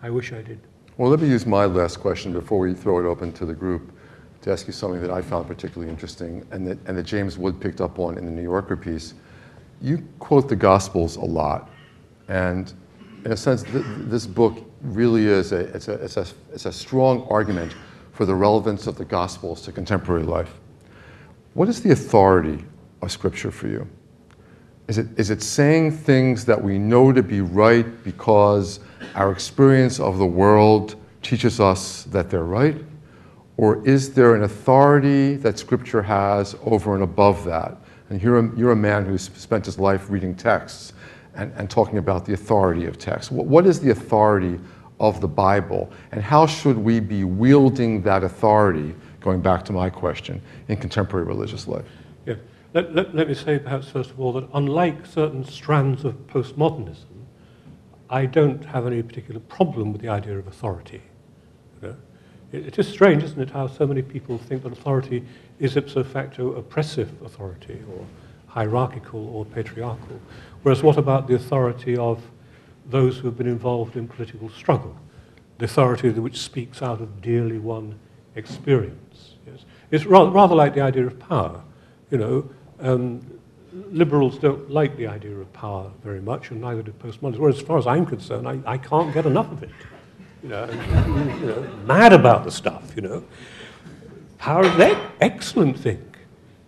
I wish I did. Well, let me use my last question before we throw it open to the group to ask you something that I found particularly interesting and that James Wood picked up on in the New Yorker piece. You quote the Gospels a lot, and in a sense, this book really is a strong argument for the relevance of the Gospels to contemporary life. What is the authority of Scripture for you? Is it saying things that we know to be right because our experience of the world teaches us that they're right? Or is there an authority that Scripture has over and above that? And you're a man who's spent his life reading texts and talking about the authority of text. What is the authority of the Bible? And how should we be wielding that authority, going back to my question, in contemporary religious life? Yeah. Let me say perhaps first of all that unlike certain strands of postmodernism, I don't have any particular problem with the idea of authority. You know? It is strange, isn't it, how so many people think that authority is ipso facto oppressive authority or hierarchical or patriarchal. Whereas what about the authority of those who have been involved in political struggle? The authority which speaks out of dearly won experience. Yes? It's rather like the idea of power. You know, liberals don't like the idea of power very much, and neither do postmodernists. Whereas, as far as I'm concerned, I can't get enough of it. You know, mad about the stuff. You know, power is an excellent thing.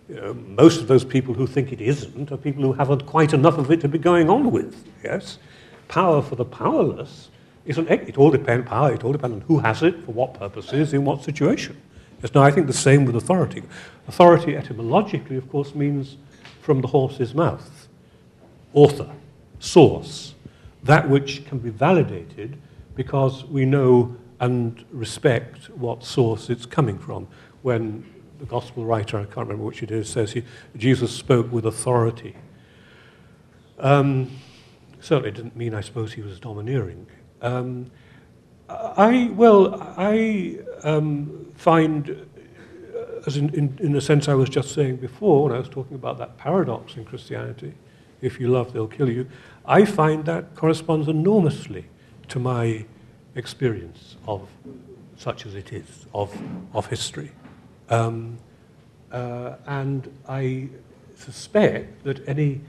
You know, most of those people who think it isn't are people who haven't quite enough of it to be going on with. Yes, power for the powerless isn't. It all depends. Power. It all depends on who has it, for what purposes, in what situation. Yes, now I think the same with authority. Authority etymologically, of course, means from the horse's mouth. Author, source, that which can be validated because we know and respect what source it's coming from. When the gospel writer, I can't remember which it is, says Jesus spoke with authority. Certainly didn't mean, I suppose, he was domineering. I find, as in a sense I was just saying before, when I was talking about that paradox in Christianity, if you love, they'll kill you, I find that corresponds enormously to my experience of, such as it is, of history. And I suspect that any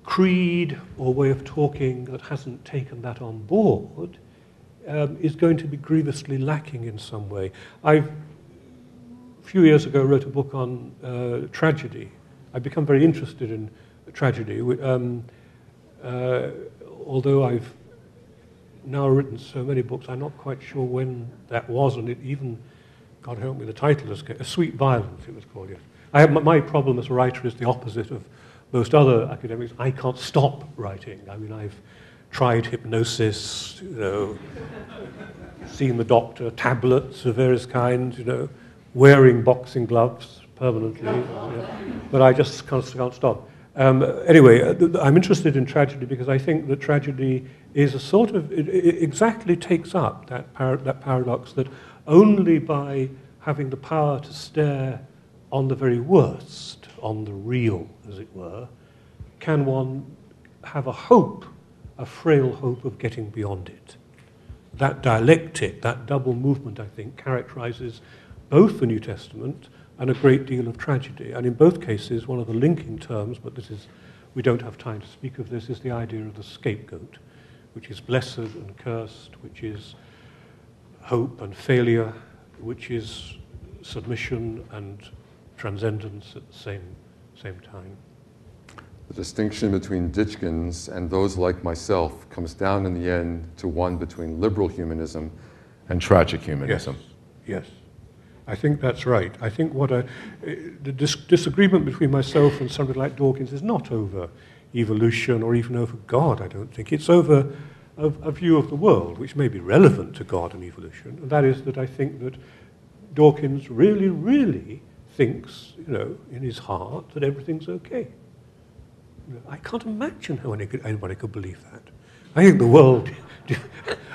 creed or way of talking that hasn't taken that on board is going to be grievously lacking in some way. A few years ago, wrote a book on tragedy. I've become very interested in tragedy, although I've now written so many books, I'm not quite sure when that was, and it even, God help me, the title is A Sweet Violence, it was called, yes. My problem as a writer is the opposite of most other academics. I can't stop writing. I mean, I've tried hypnosis, you know, seen the doctor, tablets of various kinds, you know, wearing boxing gloves permanently, you know, but I just can't stop. Anyway, I'm interested in tragedy because I think that tragedy is a sort of, it exactly takes up that paradox that only by having the power to stare on the very worst, on the real, as it were, can one have a hope, a frail hope of getting beyond it. That dialectic, that double movement, I think, characterizes both the New Testament and a great deal of tragedy. And in both cases, one of the linking terms, but we don't have time to speak of this, is the idea of the scapegoat, which is blessed and cursed, which is hope and failure, which is submission and transcendence at the same time. The distinction between Ditchkins and those like myself comes down in the end to one between liberal humanism and tragic humanism. Yes. I think that's right. I think the disagreement between myself and somebody like Dawkins is not over evolution or even over God, I don't think. It's over a view of the world, which may be relevant to God and evolution. And that is that I think that Dawkins really, really thinks, you know, in his heart that everything's okay. You know, I can't imagine how anybody could believe that. I think the world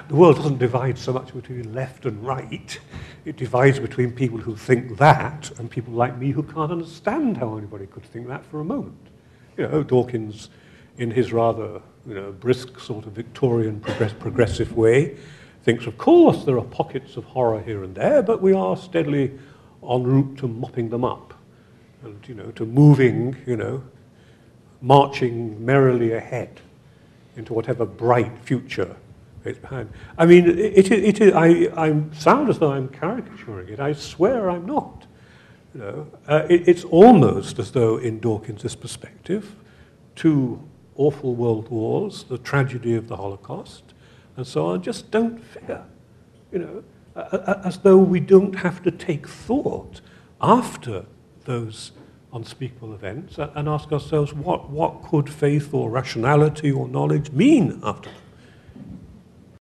doesn't divide so much between left and right. It divides between people who think that and people like me who can't understand how anybody could think that for a moment. You know, Dawkins, in his rather, you know, brisk sort of Victorian progressive way, thinks, of course, there are pockets of horror here and there, but we are steadily en route to mopping them up and, to moving, marching merrily ahead into whatever bright future is behind. I mean, I sound as though I'm caricaturing it. I swear I'm not. It's almost as though, in Dawkins' perspective, 2 awful world wars, the tragedy of the Holocaust, and so on, just don't figure. As though we don't have to take thought after those unspeakable events and ask ourselves, what could faith or rationality or knowledge mean after them?